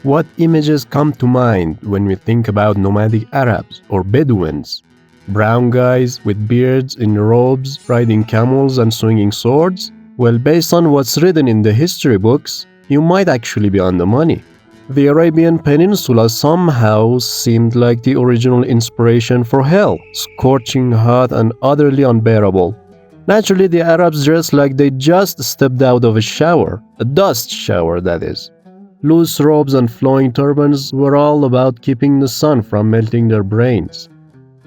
What images come to mind when we think about nomadic Arabs or Bedouins? Brown guys with beards in robes, riding camels and swinging swords? Well, based on what's written in the history books, you might actually be on the money. The Arabian Peninsula somehow seemed like the original inspiration for hell, scorching hot and utterly unbearable. Naturally, the Arabs dressed like they just stepped out of a shower, a dust shower that is. Loose robes and flowing turbans were all about keeping the sun from melting their brains.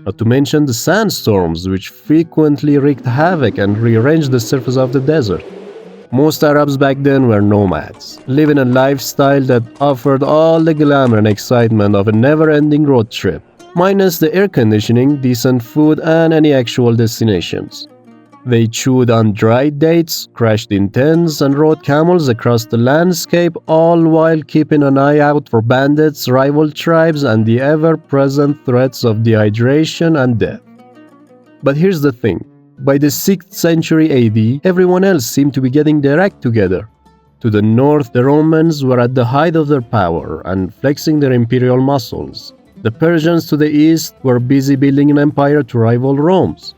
Not to mention the sandstorms, which frequently wreaked havoc and rearranged the surface of the desert. Most Arabs back then were nomads, living a lifestyle that offered all the glamour and excitement of a never-ending road trip, minus the air conditioning, decent food, and any actual destinations. They chewed on dried dates, crashed in tents, and rode camels across the landscape, all while keeping an eye out for bandits, rival tribes, and the ever-present threats of dehydration and death. But here's the thing. By the 6th century AD, everyone else seemed to be getting their act together. To the north, the Romans were at the height of their power and flexing their imperial muscles. The Persians to the east were busy building an empire to rival Rome's.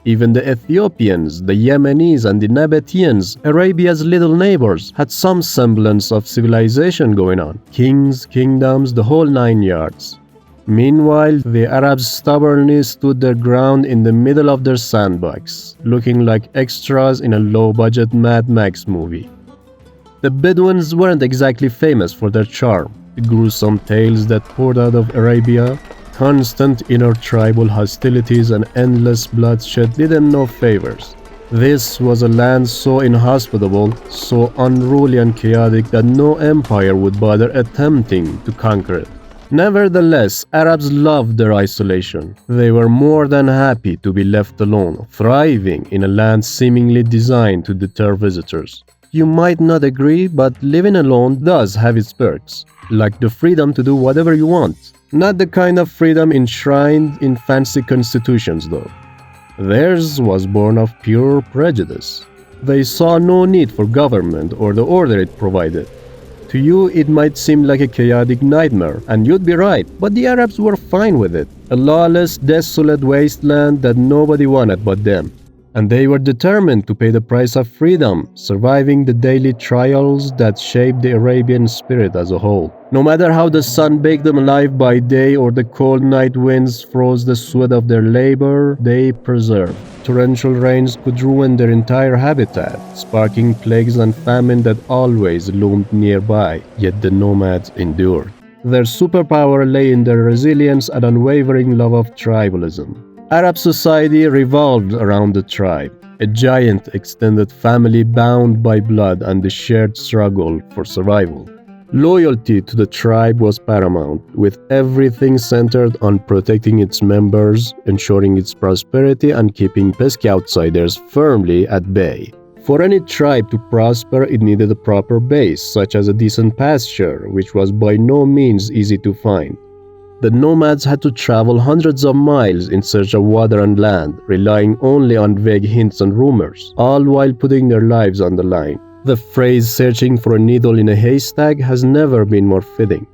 Even the Ethiopians, the Yemenis, and the Nabateans, Arabia's little neighbors, had some semblance of civilization going on. Kings, kingdoms, the whole 9 yards. Meanwhile, the Arabs stubbornly stood their ground in the middle of their sandbox, looking like extras in a low-budget Mad Max movie. The Bedouins weren't exactly famous for their charm. The gruesome tales that poured out of Arabia, constant inter-tribal hostilities and endless bloodshed did them no favors. This was a land so inhospitable, so unruly and chaotic that no empire would bother attempting to conquer it. Nevertheless, Arabs loved their isolation. They were more than happy to be left alone, thriving in a land seemingly designed to deter visitors. You might not agree, but living alone does have its perks, like the freedom to do whatever you want. Not the kind of freedom enshrined in fancy constitutions, though. Theirs was born of pure prejudice. They saw no need for government or the order it provided. To you, it might seem like a chaotic nightmare, and you'd be right, but the Arabs were fine with it. A lawless, desolate wasteland that nobody wanted but them. And they were determined to pay the price of freedom, surviving the daily trials that shaped the Arabian spirit as a whole. No matter how the sun baked them alive by day or the cold night winds froze the sweat of their labor, they persevered. Torrential rains could ruin their entire habitat, sparking plagues and famine that always loomed nearby, yet the nomads endured. Their superpower lay in their resilience and unwavering love of tribalism. Arab society revolved around the tribe, a giant extended family bound by blood and the shared struggle for survival. Loyalty to the tribe was paramount, with everything centered on protecting its members, ensuring its prosperity, and keeping pesky outsiders firmly at bay. For any tribe to prosper, it needed a proper base, such as a decent pasture, which was by no means easy to find. The nomads had to travel hundreds of miles in search of water and land, relying only on vague hints and rumors, all while putting their lives on the line. The phrase "searching for a needle in a haystack" has never been more fitting.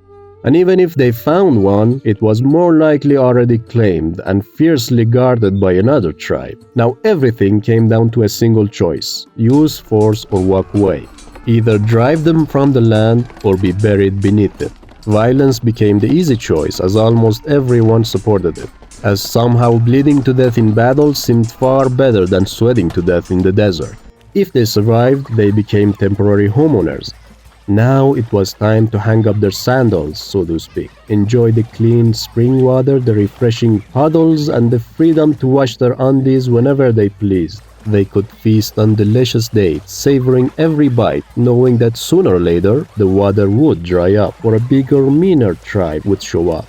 And even if they found one, it was more likely already claimed and fiercely guarded by another tribe. Now everything came down to a single choice: use force or walk away. Either drive them from the land or be buried beneath it. Violence became the easy choice, as almost everyone supported it, as somehow bleeding to death in battle seemed far better than sweating to death in the desert. If they survived, they became temporary homeowners. Now it was time to hang up their sandals, so to speak, enjoy the clean spring water, the refreshing puddles, and the freedom to wash their undies whenever they pleased. They could feast on delicious dates, savoring every bite, knowing that sooner or later the water would dry up or a bigger, meaner tribe would show up.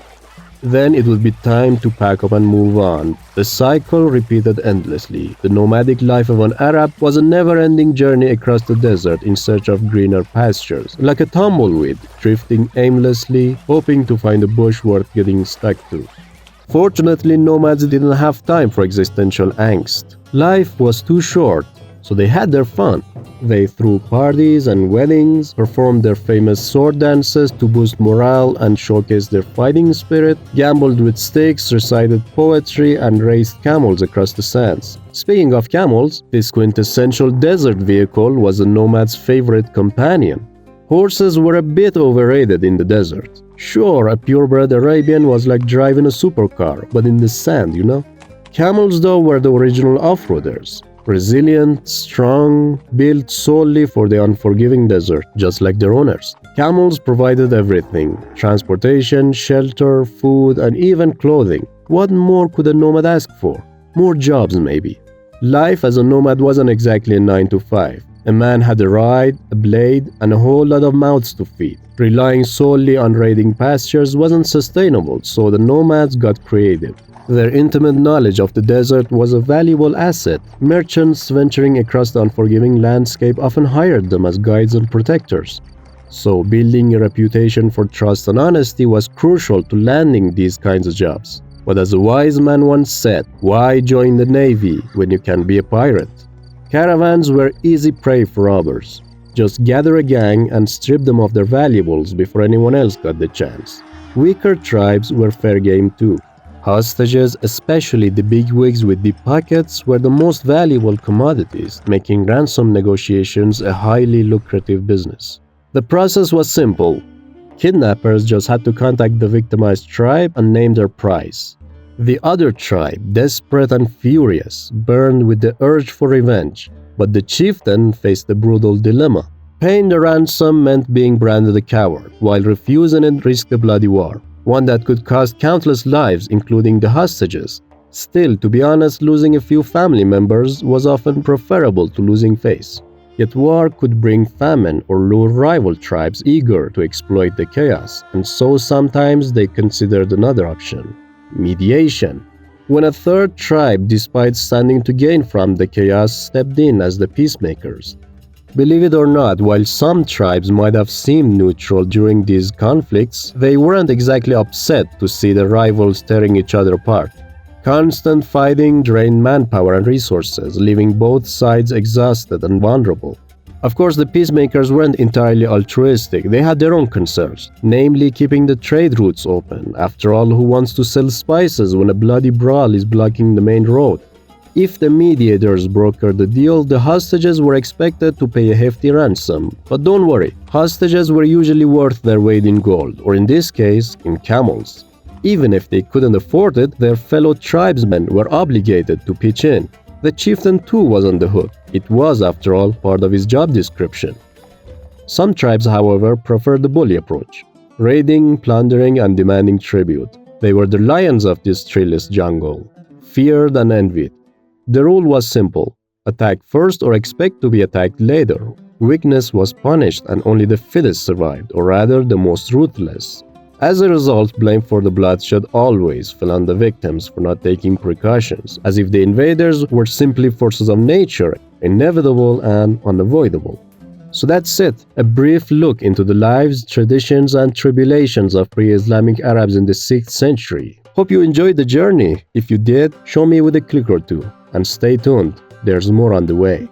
Then it would be time to pack up and move on. The cycle repeated endlessly. The nomadic life of an Arab was a never-ending journey across the desert in search of greener pastures, like a tumbleweed, drifting aimlessly, hoping to find a bush worth getting stuck to. Fortunately, nomads didn't have time for existential angst. Life was too short. so they had their fun. They threw parties and weddings, performed their famous sword dances to boost morale and showcase their fighting spirit, gambled with sticks, recited poetry, and raced camels across the sands. Speaking of camels, this quintessential desert vehicle was a nomad's favorite companion. Horses were a bit overrated in the desert. Sure, a purebred Arabian was like driving a supercar, but in the sand, you know? Camels, though, were the original off-roaders. Resilient, strong, built solely for the unforgiving desert, just like their owners. Camels provided everything: transportation, shelter, food, and even clothing. What more could a nomad ask for? More jobs, maybe. Life as a nomad wasn't exactly a 9 to 5. A man had a ride, a blade, and a whole lot of mouths to feed. Relying solely on raiding pastures wasn't sustainable, so the nomads got creative. Their intimate knowledge of the desert was a valuable asset. Merchants venturing across the unforgiving landscape often hired them as guides and protectors. So building a reputation for trust and honesty was crucial to landing these kinds of jobs. But as a wise man once said, why join the navy when you can be a pirate? Caravans were easy prey for robbers. Just gather a gang and strip them of their valuables before anyone else got the chance. Weaker tribes were fair game too. Hostages, especially the bigwigs with deep pockets, were the most valuable commodities, making ransom negotiations a highly lucrative business. The process was simple. Kidnappers just had to contact the victimized tribe and name their price. The other tribe, desperate and furious, burned with the urge for revenge, but the chieftain faced a brutal dilemma. Paying the ransom meant being branded a coward, while refusing it risked a bloody war, one that could cost countless lives, including the hostages. Still, to be honest, losing a few family members was often preferable to losing face. Yet war could bring famine or lure rival tribes eager to exploit the chaos, and so sometimes they considered another option: mediation. When a third tribe, despite standing to gain from the chaos, stepped in as the peacemakers. Believe it or not, while some tribes might have seemed neutral during these conflicts, they weren't exactly upset to see the rivals tearing each other apart. Constant fighting drained manpower and resources, leaving both sides exhausted and vulnerable. Of course, the peacemakers weren't entirely altruistic. They had their own concerns, namely keeping the trade routes open. After all, who wants to sell spices when a bloody brawl is blocking the main road? If the mediators brokered the deal, the hostages were expected to pay a hefty ransom. But don't worry, hostages were usually worth their weight in gold, or in this case, in camels. Even if they couldn't afford it, their fellow tribesmen were obligated to pitch in. The chieftain too was on the hook. It was, after all, part of his job description. Some tribes, however, preferred the bully approach, raiding, plundering, and demanding tribute. They were the lions of this treeless jungle, feared and envied. The rule was simple: attack first or expect to be attacked later. Weakness was punished and only the fittest survived, or rather the most ruthless. As a result, blame for the bloodshed always fell on the victims for not taking precautions, as if the invaders were simply forces of nature, inevitable and unavoidable. So that's it, a brief look into the lives, traditions, and tribulations of pre-Islamic Arabs in the 6th century. Hope you enjoyed the journey. If you did, show me with a click or two. And stay tuned, there's more on the way.